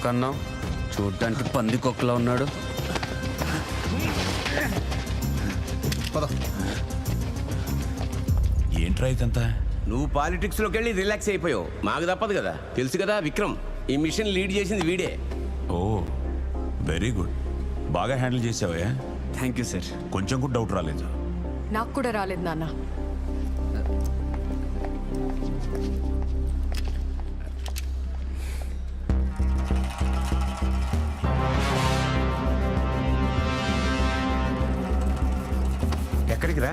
కన్నావు చూడ్డానికి పందికొక్కలా ఉన్నాడు. ఏంట్రా ఇదంతా? నువ్వు పాలిటిక్స్లోకి వెళ్ళి రిలాక్స్ అయిపోయావు. మాకు తప్పదు కదా, తెలుసు కదా విక్రమ్ ఈ మిషన్ లీడ్ చేసింది వీడే. ఓ వెరీ గుడ్, బాగా హ్యాండిల్ చేసావయ్యా. Thank you sir. కొంచెం కూడా డౌట్ రాలేదు. నాకు కూడా రాలేదు నాన్న. ఎక్కడికి రా?